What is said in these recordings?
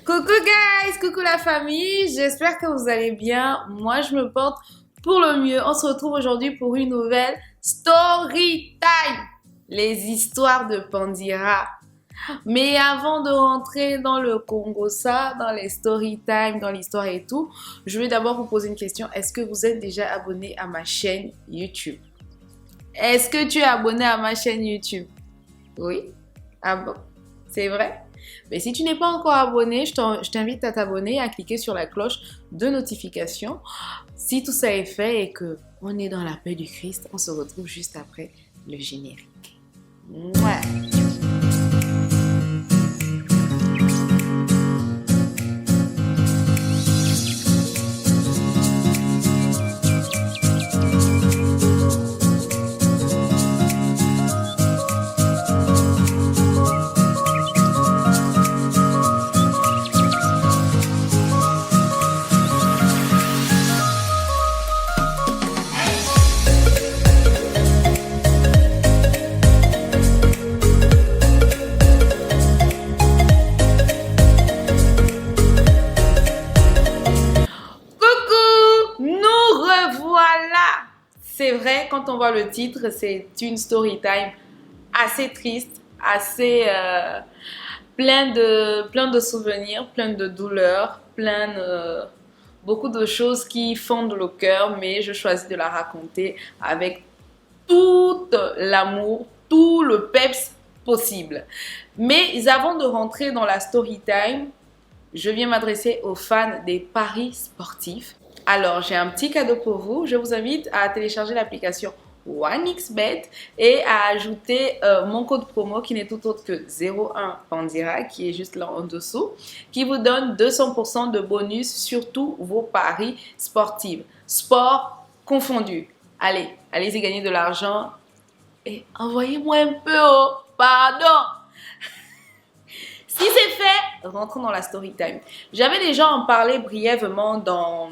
Coucou guys, coucou la famille, j'espère que vous allez bien. Moi je me porte pour le mieux. On se retrouve aujourd'hui pour une nouvelle story time. Les histoires de Pandira. Mais avant de rentrer dans le Congo, ça, dans les story time, dans l'histoire et tout, je vais d'abord vous poser une question. Est-ce que vous êtes déjà abonné à ma chaîne YouTube? Est-ce que tu es abonné à ma chaîne YouTube? Oui? Ah bon? C'est vrai? Mais si tu n'es pas encore abonné, je t'invite à t'abonner et à cliquer sur la cloche de notification. Si tout ça est fait et que on est dans la paix du Christ, on se retrouve juste après le générique. Mouah. Coucou, nous revoilà. C'est vrai, quand on voit le titre, c'est une story time assez triste, assez plein de souvenirs, plein de douleurs, beaucoup de choses qui fondent le cœur, mais je choisis de la raconter avec tout l'amour, tout le peps possible. Mais avant de rentrer dans la story time, je viens m'adresser aux fans des paris sportifs. Alors, j'ai un petit cadeau pour vous. Je vous invite à télécharger l'application OneXBet et à ajouter mon code promo qui n'est tout autre que 01 Pandira, qui est juste là en dessous, qui vous donne 200% de bonus sur tous vos paris sportifs. Sport confondu. Allez, allez-y gagner de l'argent et envoyez-moi un peu, oh, pardon. Si c'est fait, rentrons dans la story time. J'avais déjà en parlé brièvement dans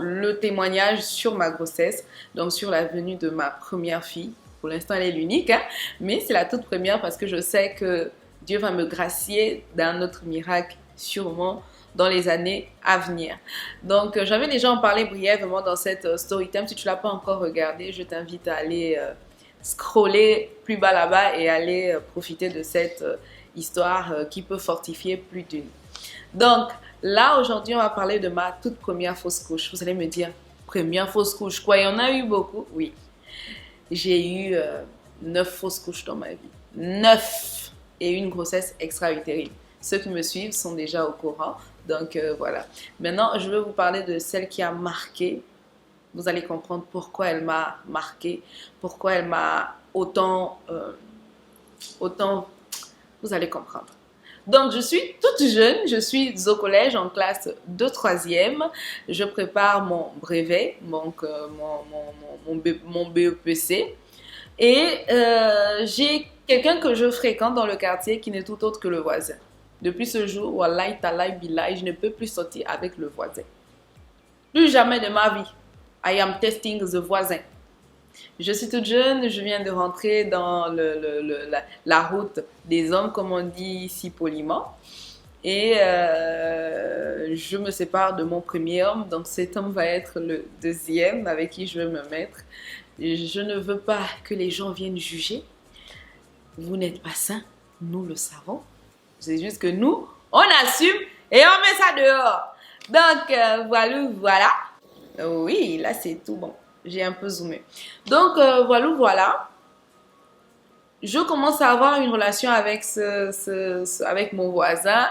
le témoignage sur ma grossesse, donc sur la venue de ma première fille. Pour l'instant, elle est l'unique, hein, mais c'est la toute première parce que je sais que Dieu va me gracier d'un autre miracle sûrement dans les années à venir. Donc, j'avais déjà en parlé brièvement dans cette story time. Si tu ne l'as pas encore regardé, je t'invite à aller scroller plus bas là-bas et aller profiter de cette histoire qui peut fortifier plus d'une. Donc, là, aujourd'hui, on va parler de ma toute première fausse couche. Vous allez me dire, première fausse couche, quoi? Il y en a eu beaucoup? Oui. J'ai eu 9 fausses couches dans ma vie. 9! Et une grossesse extra-utérine. Ceux qui me suivent sont déjà au courant. Donc, voilà. Maintenant, je vais vous parler de celle qui a marqué. Vous allez comprendre pourquoi elle m'a marqué, pourquoi elle m'a autant... Vous allez comprendre. Donc, je suis toute jeune, je suis au collège en classe de 3e. Je prépare mon brevet, donc mon BEPC. Et j'ai quelqu'un que je fréquente dans le quartier qui n'est tout autre que le voisin. Depuis ce jour, wallahi, talahi, billahi, je ne peux plus sortir avec le voisin. Plus jamais de ma vie. I am testing the voisin. Je suis toute jeune, je viens de rentrer dans la route des hommes, comme on dit si poliment. Et je me sépare de mon premier homme, donc cet homme va être le deuxième avec qui je vais me mettre. Je ne veux pas que les gens viennent juger. Vous n'êtes pas sains, nous le savons. C'est juste que nous, on assume et on met ça dehors. Donc voilà. Oui, là c'est tout bon. J'ai un peu zoomé. Donc, voilà. Je commence à avoir une relation avec, avec mon voisin.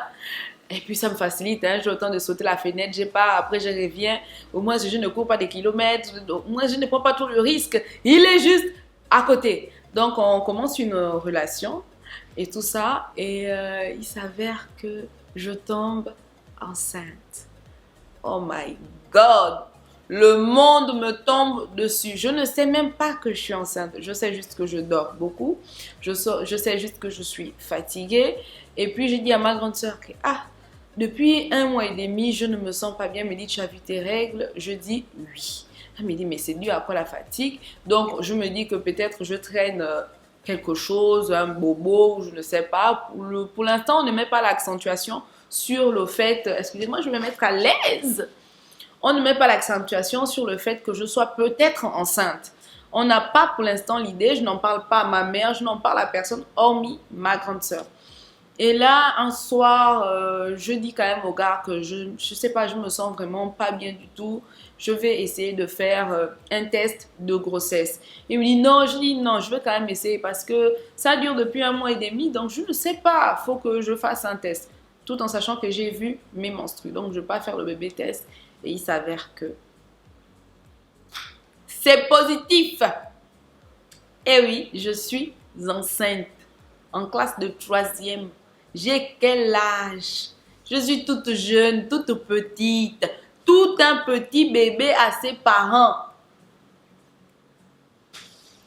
Et puis, ça me facilite. Hein. J'ai le temps de sauter la fenêtre. J'ai pas, après, je reviens. Au moins, je ne cours pas des kilomètres. Moi, je ne prends pas tout le risque. Il est juste à côté. Donc, on commence une relation et tout ça. Et il s'avère que je tombe enceinte. Oh my God! Le monde me tombe dessus. Je ne sais même pas que je suis enceinte. Je sais juste que je dors beaucoup. Je sais juste que je suis fatiguée. Et puis, j'ai dit à ma grande sœur que, depuis 1 mois et demi, je ne me sens pas bien. Elle me dit, tu as vu tes règles? Je dis oui. Elle me dit, mais c'est dû à quoi la fatigue? Donc, je me dis que peut-être je traîne quelque chose, un bobo, je ne sais pas. Pour l'instant, on ne met pas l'accentuation sur le fait, excusez-moi, je vais me mettre à l'aise. On ne met pas l'accentuation sur le fait que je sois peut-être enceinte. On n'a pas pour l'instant l'idée, je n'en parle pas à ma mère, je n'en parle à personne, hormis ma grande sœur. Et là, un soir, je dis quand même au gars que je sais pas, je me sens vraiment pas bien du tout. Je vais essayer de faire un test de grossesse. Il me dit non, je dis non, je vais quand même essayer parce que ça dure depuis 1 mois et demi, donc je ne sais pas, il faut que je fasse un test. Tout en sachant que j'ai vu mes menstrues. Donc je ne vais pas faire le bébé test et il s'avère que c'est positif. Eh oui, je suis enceinte en classe de 3e. J'ai quel âge? Je suis toute jeune, toute petite, tout un petit bébé à ses parents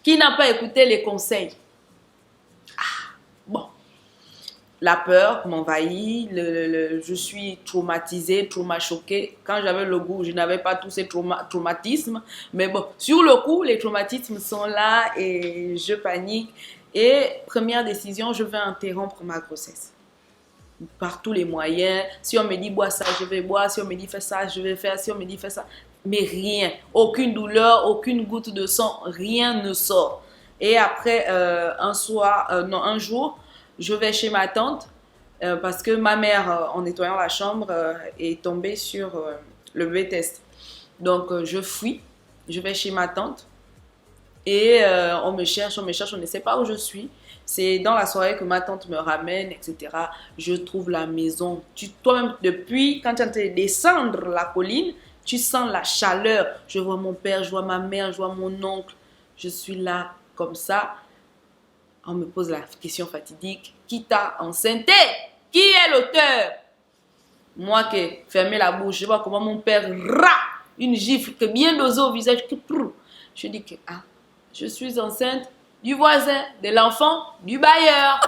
qui n'a pas écouté les conseils. Bon, la peur m'envahit, je suis traumatisée, choquée. Quand j'avais le goût, je n'avais pas tous ces traumatismes. Mais bon, sur le coup, les traumatismes sont là et je panique. Et première décision, je vais interrompre ma grossesse. Par tous les moyens. Si on me dit bois ça, je vais boire. Si on me dit fais ça, je vais faire. Si on me dit fais ça. Mais rien. Aucune douleur, aucune goutte de sang. Rien ne sort. Et après, un jour, je vais chez ma tante parce que ma mère, en nettoyant la chambre, est tombée sur le bébé test. Donc, je fuis. Je vais chez ma tante. Et on me cherche, on ne sait pas où je suis. C'est dans la soirée que ma tante me ramène, etc. Je trouve la maison. Toi-même, depuis quand tu es en train de descendre la colline, tu sens la chaleur. Je vois mon père, je vois ma mère, je vois mon oncle. Je suis là, comme ça. On me pose la question fatidique. Qui t'a enceinté? Qui est l'auteur? Moi qui fermé la bouche, je vois comment mon père une gifle que bien dosée au visage. Je dis que je suis enceinte du voisin, de l'enfant, du bailleur.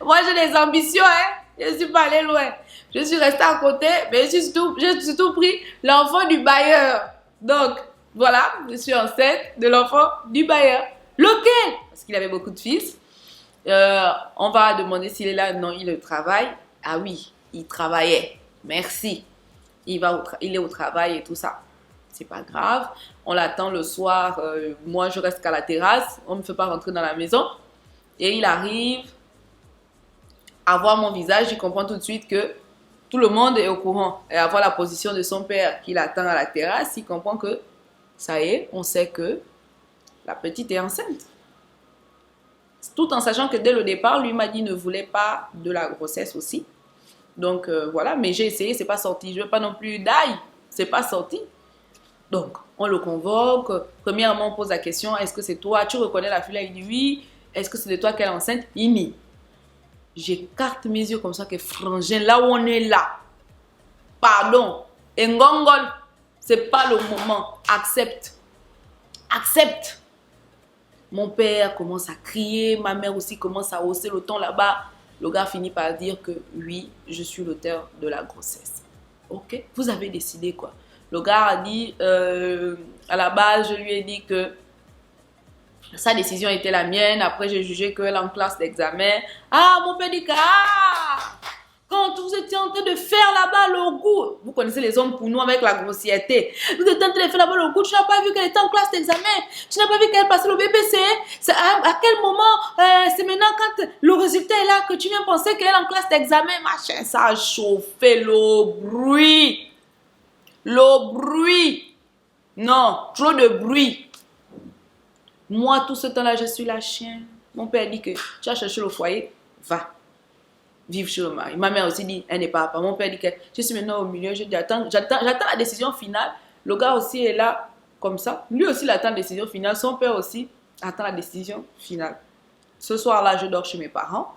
Moi, j'ai des ambitions, hein. Je ne suis pas allée loin. Je suis restée à côté, mais j'ai surtout pris l'enfant du bailleur. Donc, voilà, je suis enceinte de l'enfant du bailleur. Lequel? Parce qu'il avait beaucoup de fils. On va demander s'il est là. Non, il travaille. Ah oui, il travaillait. Merci. Il est au travail et tout ça. C'est pas grave. On l'attend le soir. Moi, je reste qu'à la terrasse. On ne me fait pas rentrer dans la maison. Et il arrive à voir mon visage. Il comprend tout de suite que tout le monde est au courant. Et à voir la position de son père qui l'attend à la terrasse, il comprend que ça y est, on sait que la petite est enceinte. Tout en sachant que dès le départ, lui m'a dit ne voulait pas de la grossesse aussi. Donc voilà, mais j'ai essayé, c'est pas sorti. Je veux pas non plus d'ail, c'est pas sorti. Donc, on le convoque. Premièrement, on pose la question, est-ce que c'est toi? Tu reconnais la fille? Il dit oui. Est-ce que c'est de toi qu'elle est enceinte? Il nie. J'écarte mes yeux comme ça que frangin, là où on est là. Pardon. Ngongol, c'est pas le moment. Accepte. Accepte. Mon père commence à crier, ma mère aussi commence à hausser le ton là-bas. Le gars finit par dire que oui, je suis l'auteur de la grossesse. Ok, vous avez décidé quoi? Le gars a dit, à la base, je lui ai dit que sa décision était la mienne. Après, j'ai jugé qu'elle est en classe d'examen. Ah, mon père dit que, quand vous étiez en train de faire là-bas le goût, vous connaissez les hommes pour nous avec la grossièreté. Vous étiez en train de faire là-bas le goût, tu n'as pas vu qu'elle était en classe d'examen. Tu n'as pas vu qu'elle passait le BPC. À quel moment, c'est maintenant quand le résultat est là que tu viens penser qu'elle est en classe d'examen. Machin, ça a chauffé le bruit. Le bruit. Non, trop de bruit. Moi, tout ce temps-là, je suis la chienne. Mon père dit que tu as cherché le foyer, va. Vivre chez le mari. Ma mère aussi dit, elle n'est pas à part. Mon père dit que je suis maintenant au milieu, j'attends la décision finale. Le gars aussi est là, comme ça. Lui aussi, il attend la décision finale. Son père aussi attend la décision finale. Ce soir-là, je dors chez mes parents.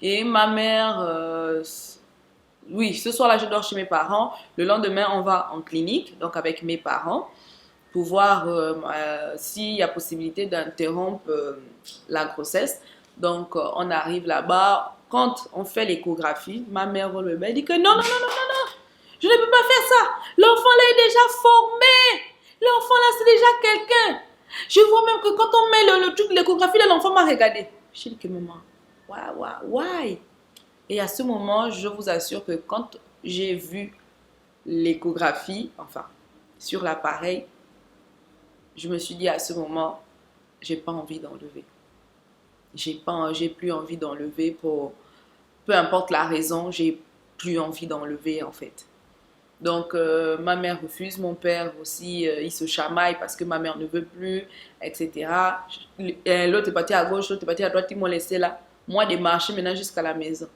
Et ma mère, oui, ce soir-là, je dors chez mes parents. Le lendemain, on va en clinique, donc avec mes parents, pour voir s'il y a possibilité d'interrompre la grossesse. Donc, on arrive là-bas. Quand on fait l'échographie, ma mère voit le bébé, elle dit que non, non, non, non, non, non, je ne peux pas faire ça. L'enfant là est déjà formé. L'enfant là, c'est déjà quelqu'un. Je vois même que quand on met le truc, l'échographie, l'enfant m'a regardé. Je dis que maman, why? Et à ce moment, je vous assure que quand j'ai vu l'échographie, enfin, sur l'appareil, je me suis dit à ce moment, j'ai pas envie d'enlever. J'ai plus envie d'enlever pour, peu importe la raison, j'ai plus envie d'enlever en fait. Donc ma mère refuse, mon père aussi, il se chamaille parce que ma mère ne veut plus, etc. L'autre est parti à gauche, l'autre est parti à droite, ils m'ont laissé là. Moi, de marcher maintenant jusqu'à la maison.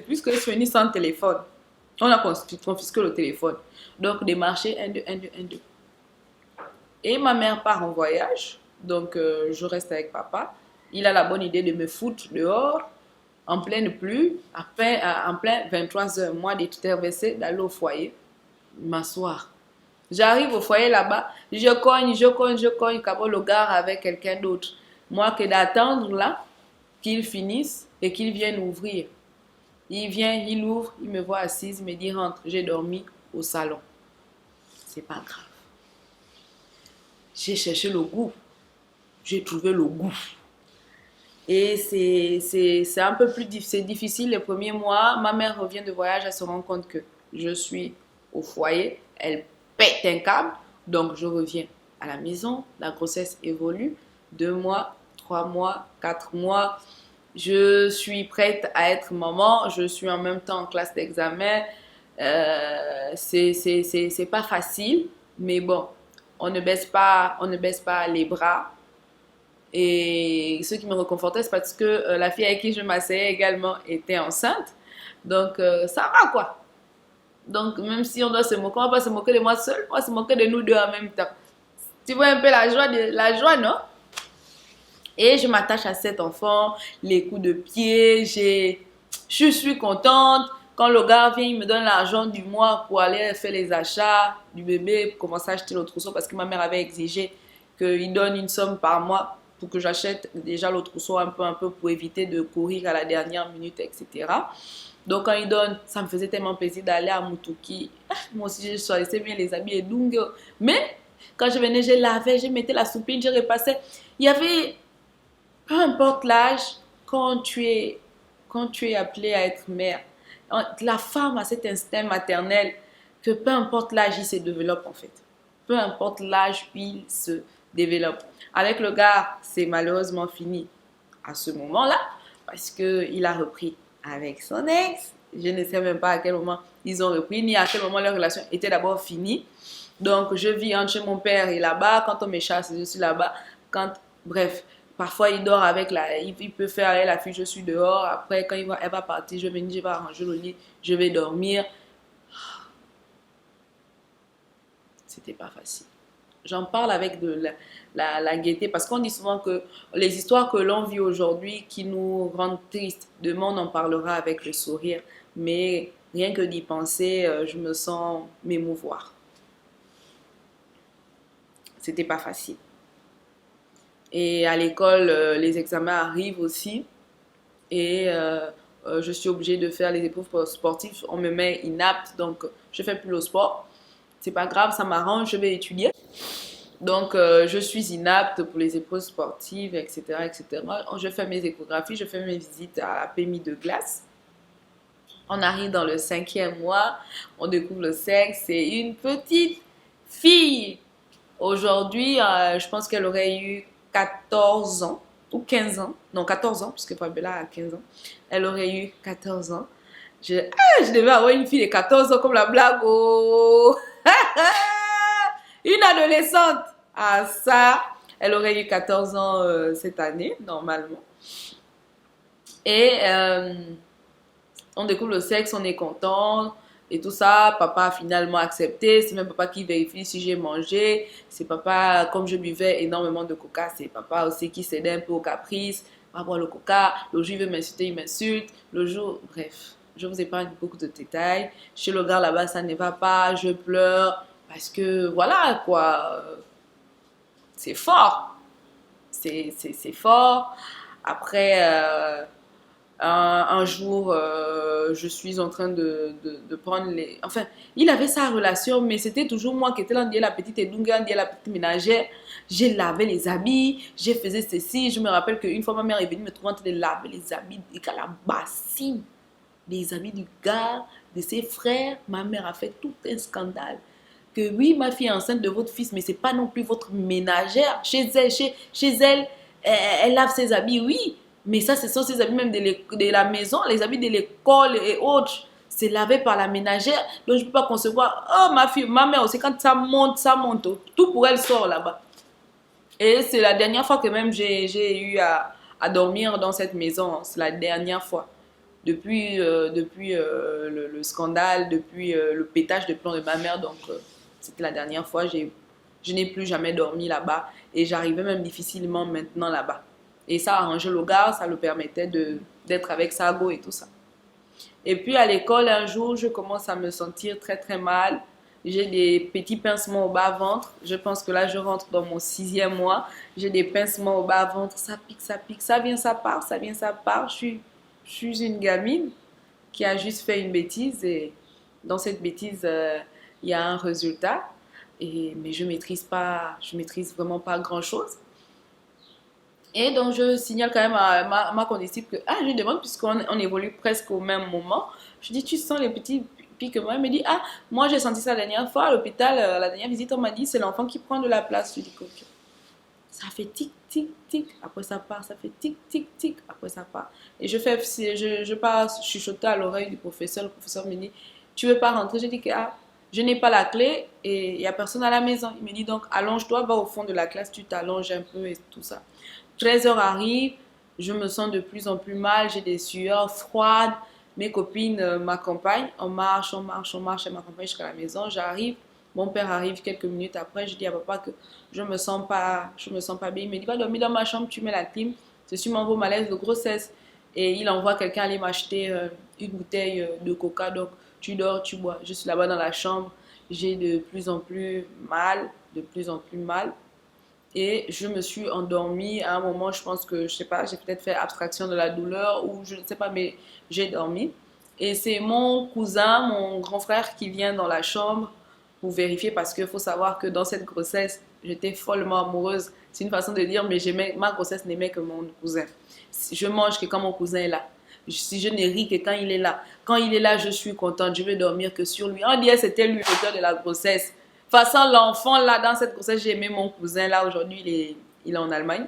Puisque je suis venue sans téléphone. On a confisqué le téléphone. Donc, de marcher, Et ma mère part en voyage. Donc, je reste avec papa. Il a la bonne idée de me foutre dehors en pleine pluie, en plein 23h, moi de tout verser, d'aller au foyer, m'asseoir. J'arrive au foyer là-bas, je cogne, Cabo le gare avec quelqu'un d'autre. Moi que d'attendre là, qu'il finisse et qu'il vienne ouvrir. Il vient, il ouvre, il me voit assise, il me dit rentre, j'ai dormi au salon. C'est pas grave. J'ai cherché le goût. J'ai trouvé le goût. Et c'est un peu plus difficile les premiers mois. Ma mère revient de voyage, elle se rend compte que je suis au foyer. Elle pète un câble. Donc, je reviens à la maison. La grossesse évolue. 2 mois, 3 mois, 4 mois. Je suis prête à être maman. Je suis en même temps en classe d'examen. C'est pas facile. Mais bon, on ne baisse pas les bras. Et ce qui me réconfortait, c'est parce que la fille avec qui je m'asseyais également était enceinte. Donc, ça va quoi. Donc, même si on doit se moquer, on ne va pas se moquer de moi seule, on va se moquer de nous deux en même temps. Tu vois un peu la joie, non? Et je m'attache à cet enfant, les coups de pied, je suis contente. Quand le gars vient, il me donne l'argent du mois pour aller faire les achats du bébé, pour commencer à acheter le trousseau, parce que ma mère avait exigé qu'il donne une somme par mois pour que j'achète déjà le trousseau un peu pour éviter de courir à la dernière minute, etc. Donc quand il donne, ça me faisait tellement plaisir d'aller à Mutuki. Moi aussi, je choisissais bien les habits et donc, mais quand je venais, je lavais, je mettais la soupine, je repassais. Il y avait, peu importe l'âge, quand tu es appelé à être mère, la femme a cet instinct maternel que peu importe l'âge, il se développe en fait. Peu importe l'âge, il se développe. Avec le gars, c'est malheureusement fini à ce moment-là parce qu'il a repris avec son ex. Je ne sais même pas à quel moment ils ont repris, ni à quel moment leur relation était d'abord finie. Donc, je vis entre chez mon père et là-bas. Quand on me chasse, je suis là-bas. Bref, parfois il dort avec il peut faire avec la fille, je suis dehors. Après, quand elle va partir, je vais venir, je vais arranger le lit, je vais dormir. C'était pas facile. J'en parle avec de la gaieté parce qu'on dit souvent que les histoires que l'on vit aujourd'hui qui nous rendent tristes, demain on en parlera avec le sourire. Mais rien que d'y penser, je me sens m'émouvoir. C'était pas facile. Et à l'école, les examens arrivent aussi. Et je suis obligée de faire les épreuves sportives. On me met inapte, donc je fais plus le sport. C'est pas grave, ça m'arrange, je vais étudier. Donc, je suis inapte pour les épreuves sportives, etc., etc. Je fais mes échographies, je fais mes visites à la PMI de glace. On arrive dans le 5e mois, on découvre le sexe, c'est une petite fille. Aujourd'hui, je pense qu'elle aurait eu 14 ans ou 15 ans. Non, 14 ans, puisque Fabiola a 15 ans. Elle aurait eu 14 ans. Je devais avoir une fille de 14 ans comme la blague. Oh! Une adolescente. Ah ça, elle aurait eu 14 ans cette année, normalement. Et on découvre le sexe, on est content et tout ça. Papa a finalement accepté. C'est même papa qui vérifie si j'ai mangé. C'est papa, comme je buvais énormément de coca, c'est papa aussi qui cédait un peu au caprice. On va boire le coca. Le jour, il veut m'insulter, il m'insulte. Le jour, bref, je vous épargne beaucoup de détails. Chez le gars là-bas, ça ne va pas. Je pleure parce que voilà quoi. C'est fort. C'est fort. Après, Un jour, je suis en train de prendre les... Enfin, il avait sa relation, mais c'était toujours moi qui étais là, la petite Edunga, la petite ménagère. J'ai lavé les habits, j'ai fait ceci. Je me rappelle qu'une fois, ma mère est venue me trouver en train de laver les habits et qu'à la bassine, les habits du gars, de ses frères. Ma mère a fait tout un scandale. Que oui, ma fille est enceinte de votre fils, mais c'est pas non plus votre ménagère. Chez elle, elle lave ses habits, oui. Mais ça, ce sont ses habits même de la maison, les habits de l'école et autres. C'est lavé par la ménagère. Donc, je ne peux pas concevoir. Oh, ma fille, ma mère aussi, quand ça monte, ça monte. Tout pour elle sort là-bas. Et c'est la dernière fois que même j'ai eu à dormir dans cette maison. C'est la dernière fois. Depuis le scandale, depuis le pétage de plomb de ma mère. Donc, c'était la dernière fois. Je n'ai plus jamais dormi là-bas. Et j'arrivais même difficilement maintenant là-bas. Et ça arrangeait le gars, ça le permettait d'être avec Sago et tout ça. Et puis à l'école, un jour, je commence à me sentir très très mal. J'ai des petits pincements au bas-ventre. Je pense que là, je rentre dans mon 6e mois. J'ai des pincements au bas-ventre. Ça pique, ça pique. Ça vient, ça part. Ça vient, ça part. Je suis une gamine qui a juste fait une bêtise. Et dans cette bêtise, il y a un résultat. Mais je maîtrise vraiment pas grand-chose. Et donc, je signale quand même à ma condisciple que, je lui demande, puisqu'on évolue presque au même moment, je dis, tu sens les petits piquements? Elle me dit, moi j'ai senti ça la dernière fois à l'hôpital, la dernière visite, on m'a dit, c'est l'enfant qui prend de la place. Je dis, ok. Ça fait tic, tic, tic, après ça part, ça fait tic, tic, tic, après ça part. Et je pars chuchoter à l'oreille du professeur, le professeur me dit, tu veux pas rentrer? Je dis que, je n'ai pas la clé et il n'y a personne à la maison. Il me dit donc, allonge-toi, va au fond de la classe, tu t'allonges un peu et tout ça. 13h arrive, je me sens de plus en plus mal, j'ai des sueurs froides. Mes copines m'accompagnent, on marche, elles m'accompagnent jusqu'à la maison. J'arrive, mon père arrive quelques minutes après, je dis à papa que je me sens pas bien. Il me dit, va dormir dans ma chambre, tu mets la clim, c'est sûrement vos malaises de grossesse. Et il envoie quelqu'un aller m'acheter une bouteille de coca, donc tu dors, tu bois. Je suis là-bas dans la chambre, j'ai de plus en plus mal, de plus en plus mal. Et je me suis endormie à un moment, je pense que, je sais pas, j'ai peut-être fait abstraction de la douleur ou je ne sais pas, mais j'ai dormi. Et c'est mon cousin, mon grand frère qui vient dans la chambre pour vérifier parce qu'il faut savoir que dans cette grossesse, j'étais follement amoureuse. C'est une façon de dire, mais ma grossesse n'aimait que mon cousin. Je mange que quand mon cousin est là. Si je ne ris que quand il est là. Quand il est là, je suis contente. Je vais dormir que sur lui. On dirait que c'était lui l'auteur de la grossesse. Façon l'enfant là, dans cette grossesse, j'ai aimé mon cousin là. Aujourd'hui, il est en Allemagne.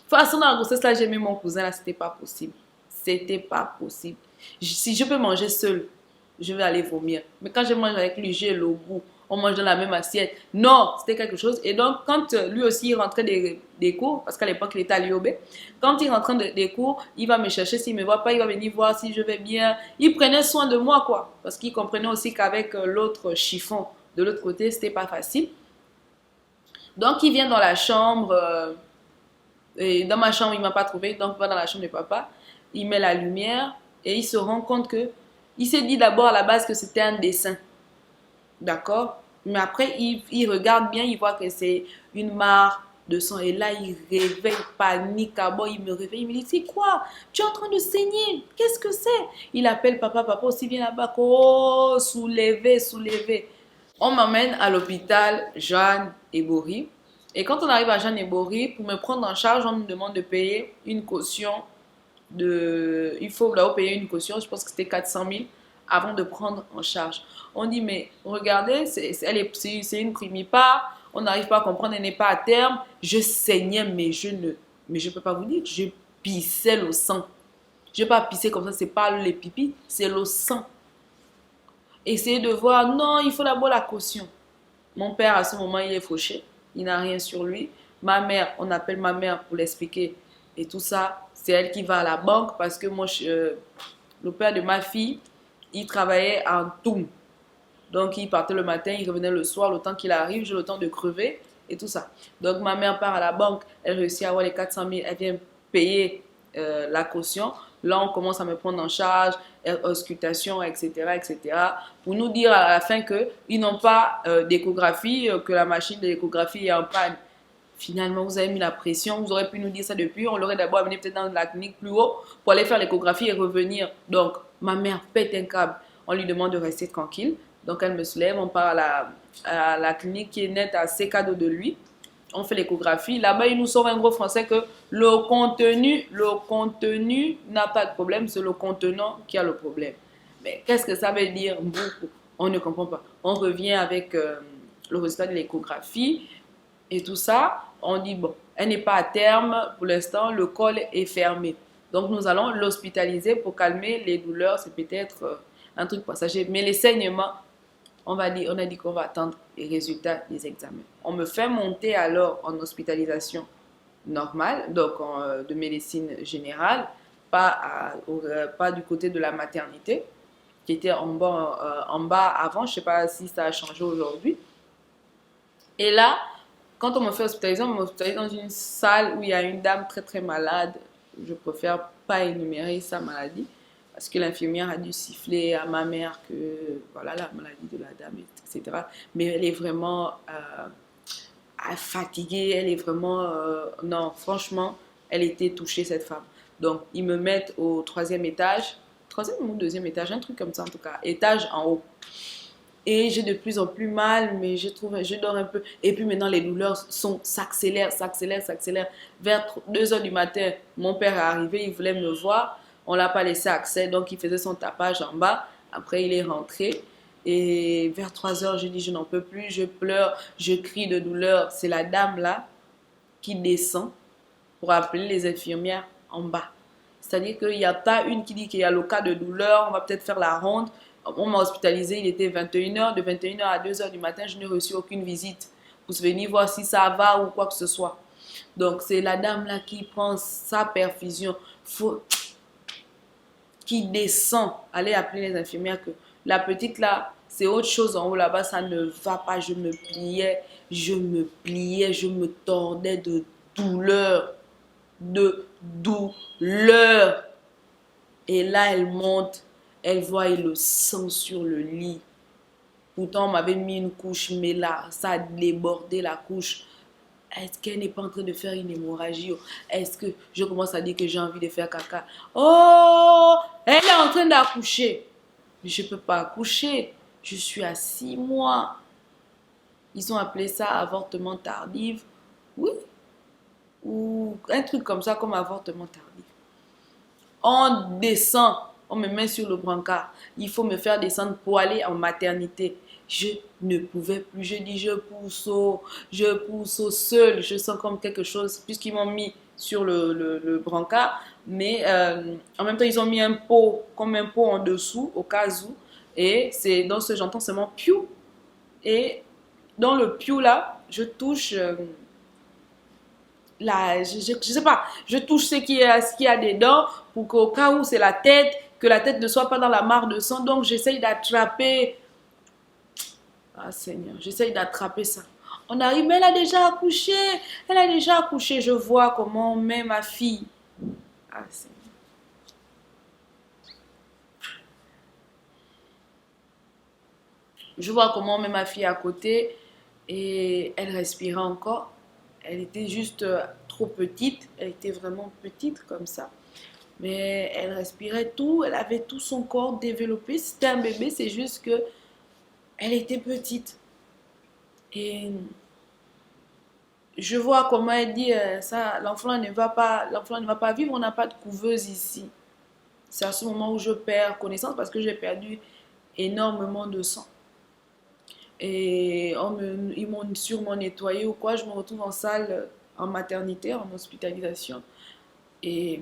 Façon dans la grossesse là, j'ai aimé mon cousin là. C'était pas possible. C'était pas possible. Si je peux manger seul, je vais aller vomir. Mais quand je mange avec lui, j'ai le goût. On mange dans la même assiette. Non, c'était quelque chose. Et donc, quand lui aussi il rentrait des cours, parce qu'à l'époque il était à l'UOB, quand il rentrait des cours, il va me chercher. S'il ne me voit pas, il va venir voir si je vais bien. Il prenait soin de moi, quoi. Parce qu'il comprenait aussi qu'avec l'autre chiffon de l'autre côté, c'était pas facile. Donc, il vient dans la chambre. Et dans ma chambre, il ne m'a pas trouvé. Donc, il va dans la chambre de papa. Il met la lumière et il se rend compte que. Il s'est dit d'abord à la base que c'était un dessin. D'accord? Mais après, il regarde bien, il voit que c'est une mare de sang. Et là, il réveille, panique. Bon, il me réveille, il me dit, c'est quoi? Tu es en train de saigner. Qu'est-ce que c'est? Il appelle papa, papa aussi vient là-bas. Oh, soulevez, soulevez. On m'emmène à l'hôpital Jeanne et Bory. Et quand on arrive à Jeanne et Bory, pour me prendre en charge, on me demande de payer une caution il faut d'abord payer une caution, je pense que c'était 400 000 avant de prendre en charge. On dit, mais regardez, c'est une primipare, on n'arrive pas à comprendre, elle n'est pas à terme. Je saignais, mais je ne peux pas vous dire, je pissais le sang. Je ne vais pas pisser comme ça, c'est pas les pipis, c'est le sang. Essayez de voir, non, il faut d'abord la caution. Mon père, à ce moment, il est fauché, il n'a rien sur lui. Ma mère, on appelle ma mère pour l'expliquer. Et tout ça, c'est elle qui va à la banque parce que moi, le père de ma fille, il travaillait en Toum. Donc, il partait le matin, il revenait le soir, le temps qu'il arrive, j'ai le temps de crever et tout ça. Donc, ma mère part à la banque, elle réussit à avoir les 400 000, elle vient payer la caution. Là, on commence à me prendre en charge, auscultation, etc., etc. Pour nous dire à la fin qu'ils n'ont pas d'échographie, que la machine de l'échographie est en panne. Finalement, vous avez mis la pression, vous aurez pu nous dire ça depuis, on l'aurait d'abord amené peut-être dans la clinique plus haut pour aller faire l'échographie et revenir. Donc, ma mère pète un câble, on lui demande de rester tranquille. Donc, elle me soulève, on part à la clinique qui est nette à 6 cadeaux de lui. On fait l'échographie. Là-bas, ils nous sauvent un gros français que le contenu n'a pas de problème, c'est le contenant qui a le problème. Mais qu'est-ce que ça veut dire? On ne comprend pas. On revient avec le résultat de l'échographie et tout ça. On dit, bon, elle n'est pas à terme pour l'instant, le col est fermé. Donc, nous allons l'hospitaliser pour calmer les douleurs. C'est peut-être un truc passager. Mais les saignements, on a dit qu'on va attendre les résultats des examens. On me fait monter alors en hospitalisation normale, donc de médecine générale, pas du côté de la maternité, qui était en bas avant. Je ne sais pas si ça a changé aujourd'hui. Et là, quand on me fait hospitaliser, on m'hospitalise dans une salle où il y a une dame très très malade. Je préfère pas énumérer sa maladie parce que l'infirmière a dû siffler à ma mère que voilà la maladie de la dame, etc. Mais elle est vraiment fatiguée, elle est vraiment... non, franchement, elle était touchée cette femme. Donc, ils me mettent au 3e étage, 3e ou 2e étage, un truc comme ça en tout cas, étage en haut. Et j'ai de plus en plus mal, mais je dors un peu. Et puis maintenant, les douleurs s'accélèrent. Vers 2 heures du matin, mon père est arrivé, il voulait me voir. On ne l'a pas laissé accès, donc il faisait son tapage en bas. Après, il est rentré. Et vers 3 heures, je dis, je n'en peux plus, je pleure, je crie de douleur. C'est la dame là qui descend pour appeler les infirmières en bas. C'est-à-dire qu'il n'y a pas une qui dit qu'il y a le cas de douleur, on va peut-être faire la ronde. On m'a hospitalisé, il était 21h. De 21h à 2h du matin, je n'ai reçu aucune visite pour venir voir si ça va ou quoi que ce soit. Donc, c'est la dame là qui prend sa perfusion, qui descend, aller appeler les infirmières que la petite là, c'est autre chose en haut là-bas, ça ne va pas. Je me pliais, je me tordais de douleur. Et là, elle monte. Elle voit le sang sur le lit. Pourtant, on m'avait mis une couche, mais là, ça a débordé la couche. Est-ce qu'elle n'est pas en train de faire une hémorragie? Est-ce que je commence à dire que j'ai envie de faire caca? Oh, elle est en train d'accoucher. Je ne peux pas accoucher. Je suis à 6 mois. Ils ont appelé ça avortement tardif. Oui. Ou un truc comme ça, comme avortement tardif. On descend. On me met sur le brancard. Il faut me faire descendre pour aller en maternité. Je ne pouvais plus. Je dis, je pousse au seul. Je sens comme quelque chose, puisqu'ils m'ont mis sur le brancard. Mais en même temps, ils ont mis un pot, comme un pot en dessous, au cas où. Et c'est dans ce, j'entends seulement piou. Et dans le piou là, je touche... là, je sais pas, je touche ce qu'il y a dedans pour qu'au cas où c'est la tête, que la tête ne soit pas dans la mare de sang. Donc, j'essaye d'attraper. Ah, Seigneur, j'essaye d'attraper ça. On arrive, mais elle a déjà accouché. Elle a déjà accouché. Je vois comment on met ma fille. Ah, Seigneur. Je vois comment on met ma fille à côté et elle respirait encore. Elle était juste trop petite. Elle était vraiment petite comme ça. Mais elle respirait tout. Elle avait tout son corps développé. C'était un bébé, c'est juste que elle était petite. Et je vois comment elle dit ça, l'enfant ne va pas vivre, on n'a pas de couveuse ici. C'est à ce moment où je perds connaissance parce que j'ai perdu énormément de sang. Et ils m'ont sûrement nettoyé ou quoi. Je me retrouve en salle, en maternité, en hospitalisation. Et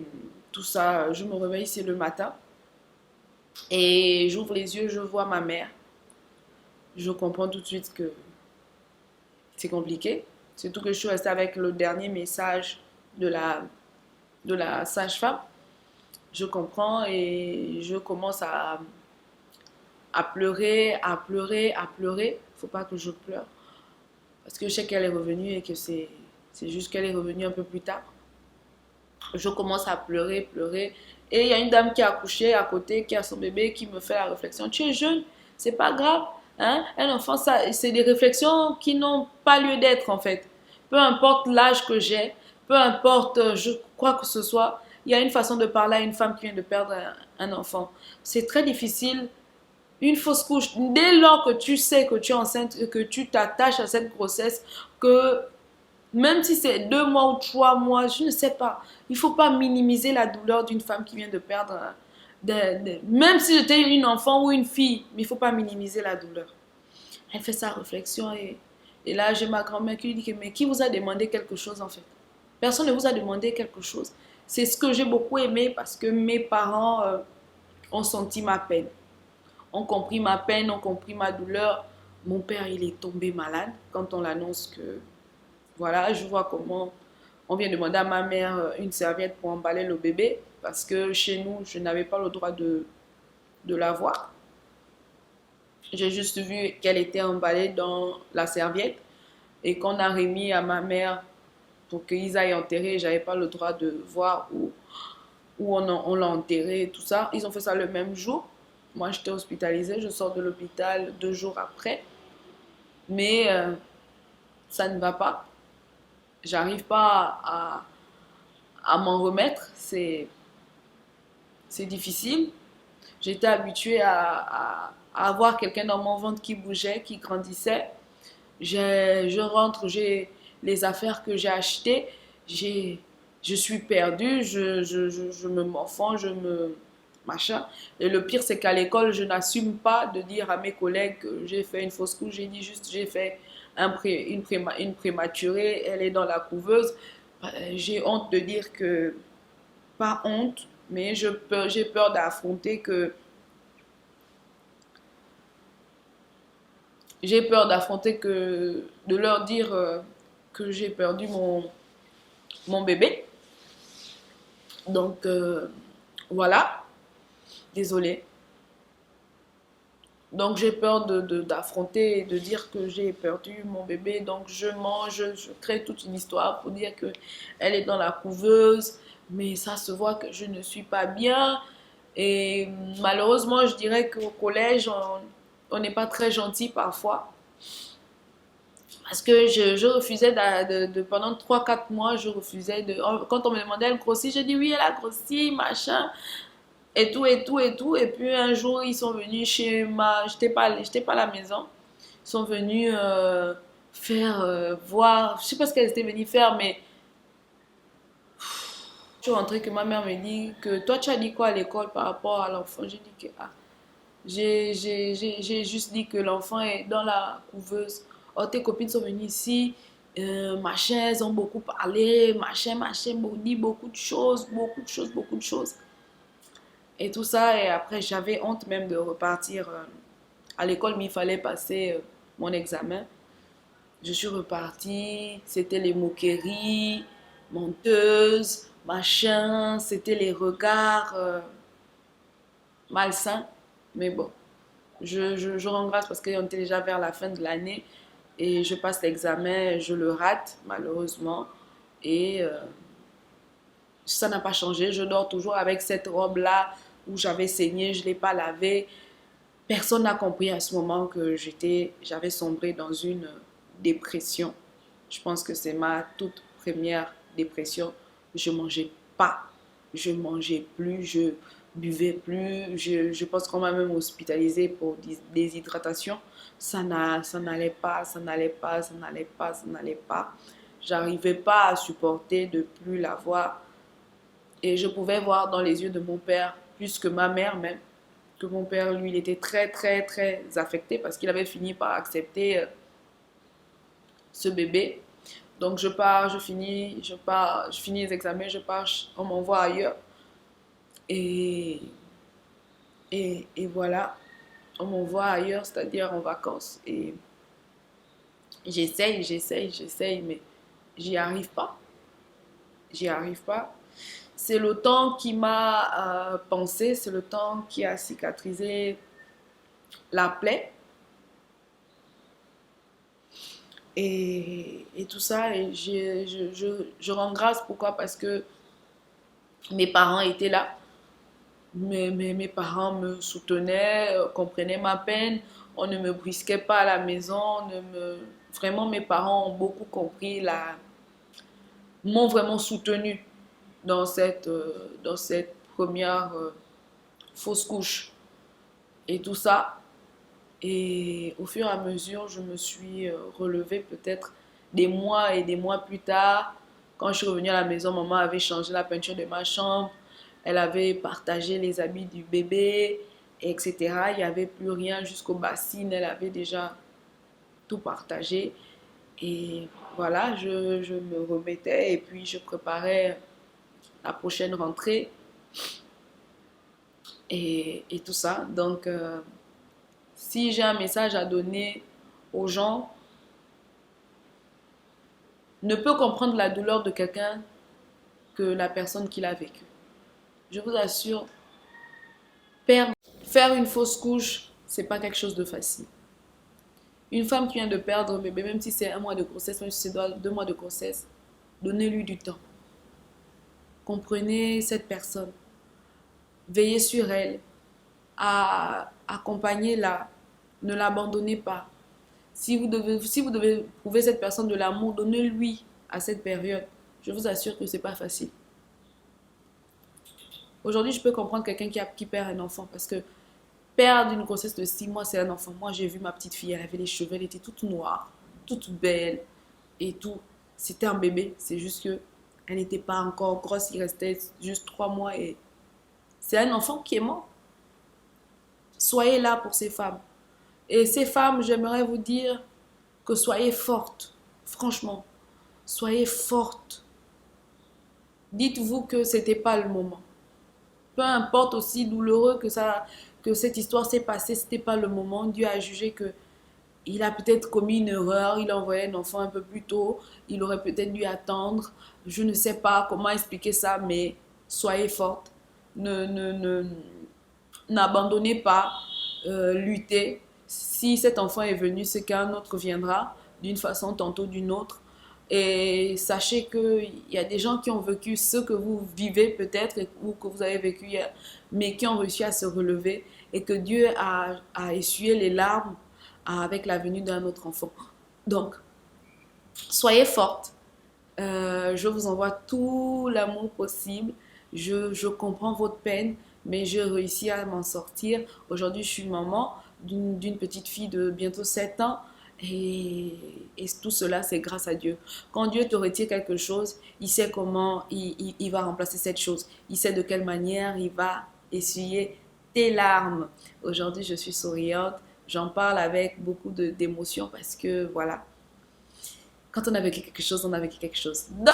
tout ça, je me réveille, c'est le matin. Et j'ouvre les yeux, je vois ma mère. Je comprends tout de suite que c'est compliqué. Surtout que je suis restée avec le dernier message de la sage-femme. Je comprends et je commence à pleurer. Faut pas que je pleure. Parce que je sais qu'elle est revenue et que c'est juste qu'elle est revenue un peu plus tard. Je commence à pleurer. Et il y a une dame qui a accouché à côté, qui a son bébé, qui me fait la réflexion. Tu es jeune, c'est pas grave. Hein? Un enfant, c'est des réflexions qui n'ont pas lieu d'être en fait. peu importe l'âge que j'ai, peu importe quoi que ce soit, il y a une façon de parler à une femme qui vient de perdre un enfant. C'est très difficile. Une fausse couche, dès lors que tu sais que tu es enceinte et que tu t'attaches à cette grossesse, que même si c'est 2 mois ou 3 mois, je ne sais pas, il ne faut pas minimiser la douleur d'une femme qui vient de perdre, même si j'étais une enfant ou une fille, mais il ne faut pas minimiser la douleur. Elle fait sa réflexion et là j'ai ma grand-mère qui lui dit que mais qui vous a demandé quelque chose en fait? Personne ne vous a demandé quelque chose. C'est ce que j'ai beaucoup aimé parce que mes parents ont senti ma peine, ont compris ma peine, ont compris ma douleur. Mon père, il est tombé malade quand on l'annonce que, voilà, je vois comment on vient demander à ma mère une serviette pour emballer le bébé parce que chez nous, je n'avais pas le droit de l'avoir. J'ai juste vu qu'elle était emballée dans la serviette et qu'on a remis à ma mère pour qu'ils aillent enterrer. J'avais pas le droit de voir où on l'a enterré et tout ça. Ils ont fait ça le même jour. Moi, j'étais hospitalisée. Je sors de l'hôpital 2 jours après. Mais ça ne va pas. J'arrive pas à m'en remettre. C'est difficile. J'étais habituée à avoir quelqu'un dans mon ventre qui bougeait, qui grandissait. Je rentre, j'ai les affaires que j'ai achetées, je suis perdue, je me morfonds, je me machin. Et le pire, c'est qu'à l'école, je n'assume pas de dire à mes collègues que j'ai fait une fausse couche. J'ai dit juste, j'ai fait une prématurée, elle est dans la couveuse. J'ai honte de dire que, pas honte, mais j'ai peur d'affronter que de leur dire que j'ai perdu mon bébé. Donc, voilà, désolée. Donc, j'ai peur d'affronter et de dire que j'ai perdu mon bébé. Donc, je mange, je crée toute une histoire pour dire qu'elle est dans la couveuse. Mais ça se voit que je ne suis pas bien. Et malheureusement, je dirais qu'au collège, on n'est pas très gentil parfois. Parce que je refusais pendant 3 4 mois, je refusais quand on me demandait elle grossit, j'ai dit oui, elle a grossi, machin, et tout, et tout, et tout. Et puis un jour, ils sont venus j'étais pas à la maison. Ils sont venus faire, voir, je sais pas ce qu'elles étaient venues faire, mais je suis rentrée que ma mère me dit que toi, tu as dit quoi à l'école par rapport à l'enfant? J'ai dit que, j'ai juste dit que l'enfant est dans la couveuse. Oh, tes copines sont venues ici, machin, elles ont beaucoup parlé, machin, machin, dit beaucoup de choses, beaucoup de choses, beaucoup de choses. Et tout ça, et après, j'avais honte même de repartir à l'école, mais il fallait passer mon examen. Je suis repartie, c'était les moqueries, menteuse, machin, c'était les regards malsains. Mais bon. Je rends grâce parce qu'on était déjà vers la fin de l'année et je passe l'examen, je le rate malheureusement et ça n'a pas changé. Je dors toujours avec cette robe-là où j'avais saigné, je ne l'ai pas lavée. Personne n'a compris à ce moment que j'avais sombré dans une dépression. Je pense que c'est ma toute première dépression. Je mangeais pas, je mangeais plus, je buvais plus. Je pense qu'on m'a même hospitalisée pour déshydratation. Ça n'allait pas, ça n'allait pas, ça n'allait pas, ça n'allait pas. J'arrivais pas à supporter de plus la voir. Et je pouvais voir dans les yeux de mon père, plus que ma mère même, que mon père, lui, il était très, très, très affecté parce qu'il avait fini par accepter ce bébé. Donc je pars, je finis les examens, je pars, on m'envoie ailleurs. Et, et voilà, on m'envoie ailleurs, c'est-à-dire en vacances. Et j'essaye, mais j'y arrive pas. J'y arrive pas. C'est le temps qui m'a pensé, c'est le temps qui a cicatrisé la plaie. Et tout ça, et je rends grâce. Pourquoi? Parce que mes parents étaient là. Mes parents me soutenaient, comprenaient ma peine. On ne me brusquait pas à la maison. Vraiment, mes parents ont beaucoup compris, m'ont vraiment soutenu dans cette première fausse couche et tout ça. Et au fur et à mesure, je me suis relevée peut-être des mois et des mois plus tard. Quand je suis revenue à la maison, maman avait changé la peinture de ma chambre. Elle avait partagé les habits du bébé, etc. Il n'y avait plus rien jusqu'aux bassines. Elle avait déjà tout partagé. Et voilà, je me remettais et puis je préparais la prochaine rentrée et tout ça. Donc, si j'ai un message à donner aux gens, ne peut comprendre la douleur de quelqu'un que la personne qui l'a vécu. Je vous assure, faire une fausse couche, c'est pas quelque chose de facile. Une femme qui vient de perdre un bébé, même si c'est 1 mois de grossesse, même si c'est 2 mois de grossesse, donnez-lui du temps. Comprenez cette personne. Veillez sur elle. Accompagnez-la. Ne l'abandonnez pas. Si vous devez prouver cette personne de l'amour, donnez-lui à cette période. Je vous assure que ce n'est pas facile. Aujourd'hui, je peux comprendre quelqu'un qui perd un enfant parce que perdre une grossesse de 6 mois, c'est un enfant. Moi, j'ai vu ma petite fille, elle avait les cheveux, elle était toute noire, toute belle et tout. C'était un bébé, c'est juste que elle n'était pas encore grosse, il restait juste 3 mois et c'est un enfant qui est mort. Soyez là pour ces femmes. Et ces femmes, j'aimerais vous dire que soyez fortes. Franchement, soyez fortes. Dites-vous que ce n'était pas le moment. Peu importe aussi douloureux que cette histoire s'est passée, ce n'était pas le moment. Dieu a jugé que il a peut-être commis une erreur, il a envoyé un enfant un peu plus tôt, il aurait peut-être dû attendre. Je ne sais pas comment expliquer ça, mais soyez fortes. N'abandonnez pas, luttez. Si cet enfant est venu, c'est qu'un autre viendra d'une façon tantôt d'une autre. Et sachez qu'il y a des gens qui ont vécu ce que vous vivez peut-être ou que vous avez vécu, mais qui ont réussi à se relever et que Dieu a essuyé les larmes avec la venue d'un autre enfant. Donc, soyez fortes. Je vous envoie tout l'amour possible. Je comprends votre peine, mais j'ai réussi à m'en sortir. Aujourd'hui, je suis maman d'une petite fille de bientôt 7 ans. Et tout cela, c'est grâce à Dieu. Quand Dieu te retire quelque chose, il sait comment il va remplacer cette chose. Il sait de quelle manière il va essuyer tes larmes. Aujourd'hui, je suis souriante. J'en parle avec beaucoup d'émotion parce que, voilà, quand on a vécu quelque chose, on a vécu quelque chose. Donc,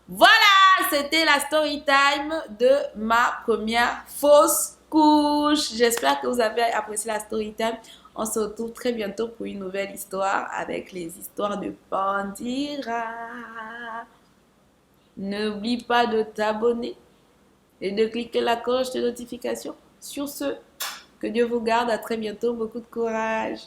voilà, c'était la story time de ma première fausse couche. J'espère que vous avez apprécié la story time. On se retrouve très bientôt pour une nouvelle histoire avec les histoires de Pandira. N'oublie pas de t'abonner et de cliquer la cloche de notification. Sur ce, que Dieu vous garde. À très bientôt. Beaucoup de courage.